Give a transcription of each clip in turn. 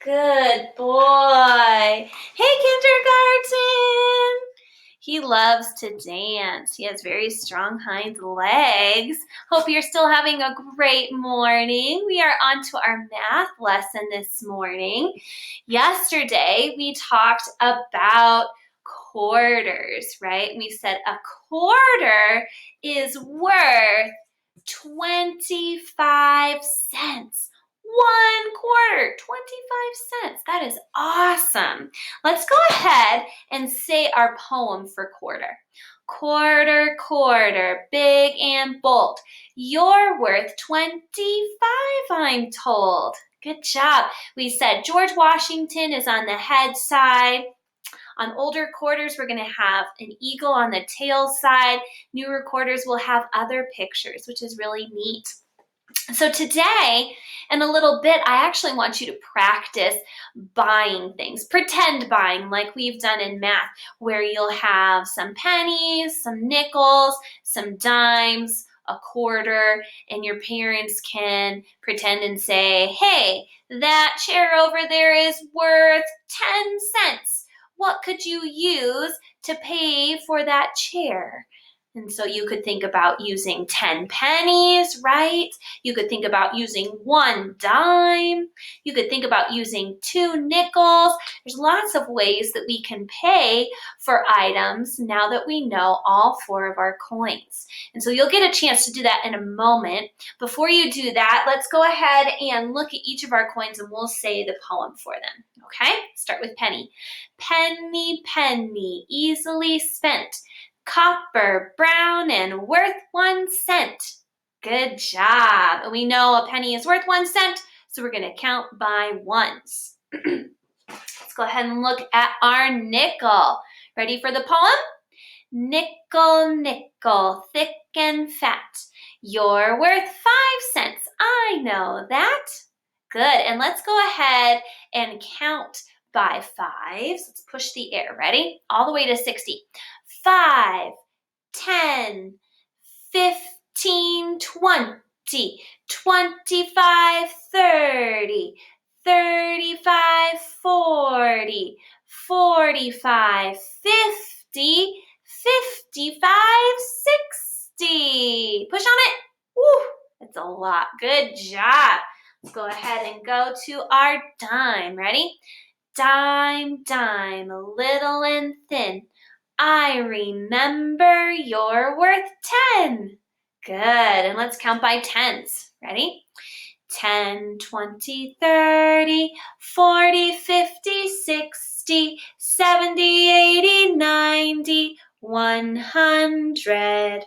Good boy. Hey, kindergarten. He loves to dance. He has very strong hind legs. Hope you're still having a great morning. We are on to our math lesson this morning. Yesterday, we talked about quarters, right? We said a quarter is worth 25 cents. 1/4, 25 cents. That is awesome. Let's go ahead and say our poem for quarter. Quarter, quarter, big and bold. You're worth 25, I'm told. Good job. We said George Washington is on the head side. On older quarters, we're going to have an eagle on the tail side. Newer quarters will have other pictures, which is really neat. So today, in a little bit, I actually want you to practice buying things, pretend buying like we've done in math, where you'll have some pennies, some nickels, some dimes, a quarter, and your parents can pretend and say, hey, that chair over there is worth 10 cents. What could you use to pay for that chair? And so you could think about using 10 pennies, right? You could think about using 1 dime. You could think about using 2 nickels. There's lots of ways that we can pay for items now that we know all 4 of our coins. And so you'll get a chance to do that in a moment. Before you do that, let's go ahead and look at each of our coins and we'll say the poem for them, okay? Start with penny. Penny, penny, easily spent. Copper, brown, and worth 1 cent. Good job. And we know a penny is worth 1 cent, so we're going to count by ones. Let's go ahead and look at our nickel. Ready for the poem? Nickel, nickel, thick and fat. You're worth 5 cents. I know that. Good. And let's go ahead and count by 5s. Let's push the air. Ready? All the way to 60. 5, 10, 15, 20, 25, 30, 35, 40, 45, 50, 55, 60. Push on it. Woo, that's a lot. Good job. Let's go ahead and go to our dime. Ready? Dime, dime, little and thin. I remember you're worth 10. Good, and let's count by tens. Ready? 10, 20, 30, 40, 50, 60, 70, 80, 90, 100.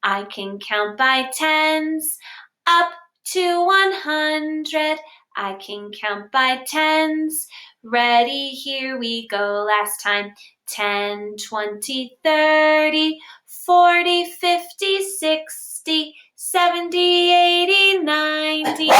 I can count by tens up to 100. I can count by tens. Ready, here we go. Last time. 10, 20, 30, 40, 50, 60, 70, 80, 90, 100.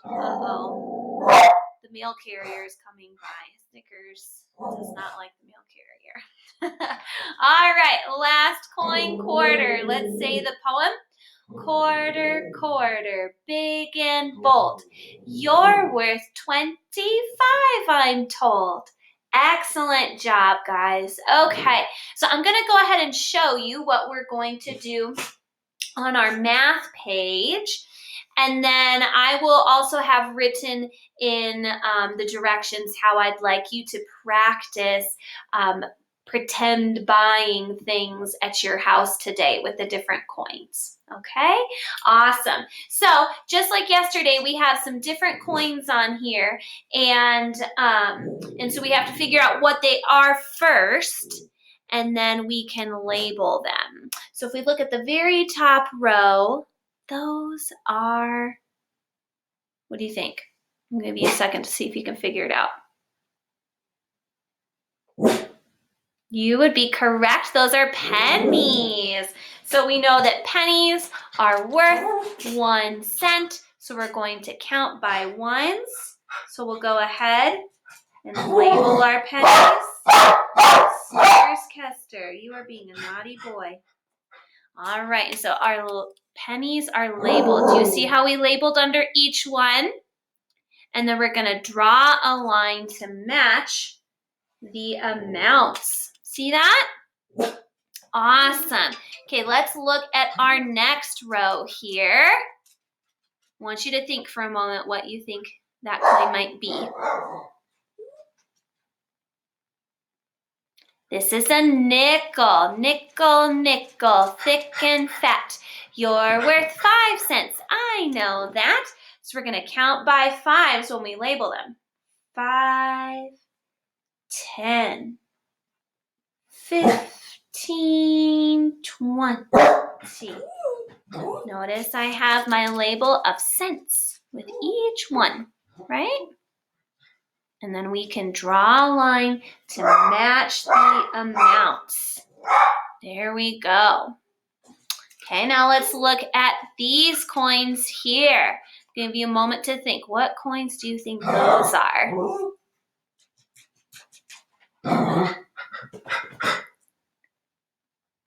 Uh-oh. The mail carrier is coming by. Snickers does not like the mail carrier. All right, last coin quarter. Let's say the poem. Quarter, quarter, big and bold. You're worth 25, I'm told. Excellent job, guys. Okay, so I'm going to go ahead and show you what we're going to do on our math page. And then I will also have written in the directions how I'd like you to practice pretend buying things at your house today with the different coins. Okay, awesome. So just like yesterday, we have some different coins on here, and so we have to figure out what they are first, and then we can label them. So if we look at the very top row, those are, what do you think? I'm going to give you a second to see if you can figure it out. You would be correct. Those are pennies. So we know that pennies are worth 1 cent. So we're going to count by ones. So we'll go ahead and label our pennies. Snickers Kester, you are being a naughty boy. All right, and so our pennies are labeled. Do you see how we labeled under each one? and then we're gonna draw a line to match the amounts. See that? Awesome. Okay, let's look at our next row here. I want you to think for a moment what you think that coin might be. This is a nickel, nickel, nickel, thick and fat. You're worth 5 cents. I know that. So we're going to count by fives when we label them. 5, 10, 15, 20. Notice I have my label of cents with each one, right? And then we can draw a line to match the amounts. There we go. Okay, now let's look at these coins here. I'll give you a moment to think. What coins do you think those are?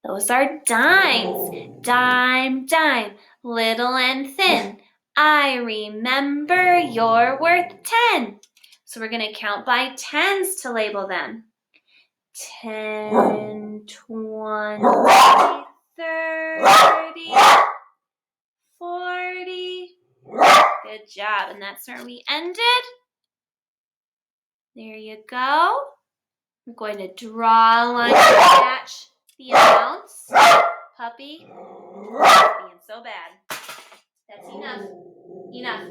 Those are dimes. Dime, dime, little and thin. I remember you're worth 10. So we're going to count by tens to label them. 10, 20, 30, 40. Good job. And that's where we ended. There you go. We're going to draw a line to match the amounts. Puppy, being so bad. That's enough. Enough.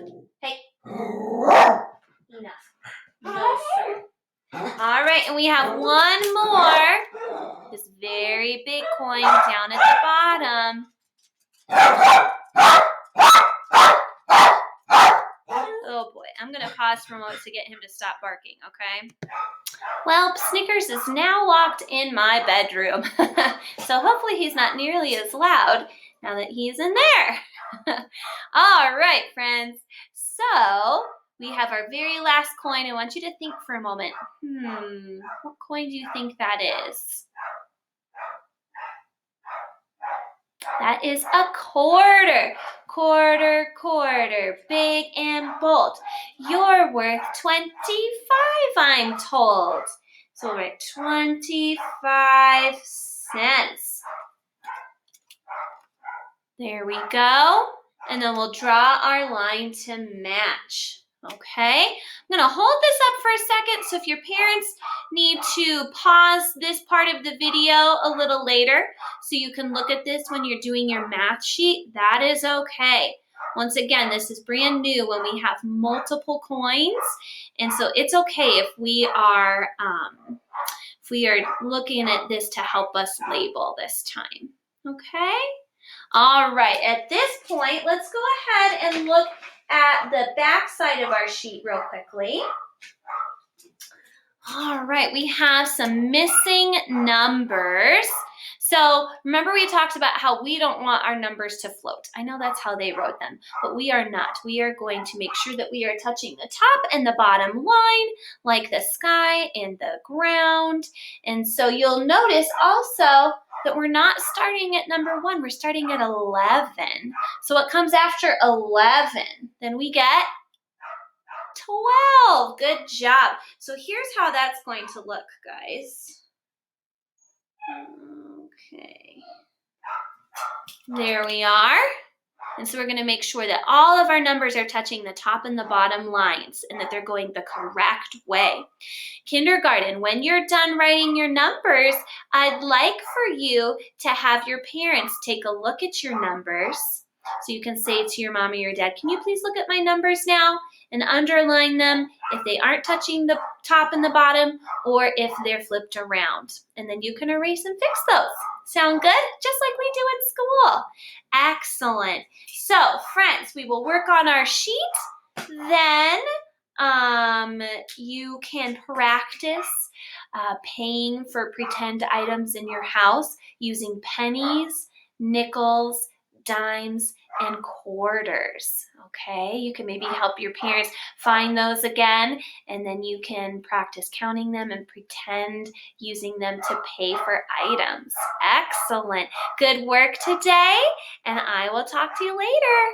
Hey. Enough. No, sir. All right, and we have one more. This very big coin down at the bottom. Oh boy, I'm going to pause for a moment to get him to stop barking, okay? Well, Snickers is now locked in my bedroom, so hopefully he's not nearly as loud now that he's in there. All right, friends, so we have our very last coin. I want you to think for a moment. What coin do you think that is? That is a quarter. Quarter, quarter, big and bold. You're worth 25, I'm told. So we're at 25 cents. There we go. And then we'll draw our line to match. Okay, I'm going to hold this up for a second, so if your parents need to pause this part of the video a little later so you can look at this when you're doing your math sheet, that is okay. Once again, this is brand new when we have multiple coins, and so it's okay if we are looking at this to help us label this time. Okay? All right, at this point, let's go ahead and look at the back side of our sheet real quickly. All right, we have some missing numbers. So remember we talked about how we don't want our numbers to float. I know that's how they wrote them, but we are not. We are going to make sure that we are touching the top and the bottom line, like the sky and the ground. And so you'll notice also that we're not starting at number 1, we're starting at 11. So what comes after 11? Then we get 12. Good job. So here's how that's going to look, guys. Okay. There we are. And so we're going to make sure that all of our numbers are touching the top and the bottom lines and that they're going the correct way. Kindergarten, when you're done writing your numbers, I'd like for you to have your parents take a look at your numbers. So you can say to your mom or your dad, can you please look at my numbers now and underline them if they aren't touching the top and the bottom or if they're flipped around. And then you can erase and fix those. Sound good? Just like we do at school. Excellent. So, friends, we will work on our sheet. Then you can practice paying for pretend items in your house using pennies, nickels, dimes, and quarters. Okay, you can maybe help your parents find those again, and then you can practice counting them and pretend using them to pay for items. Excellent. Good work today, and I will talk to you later.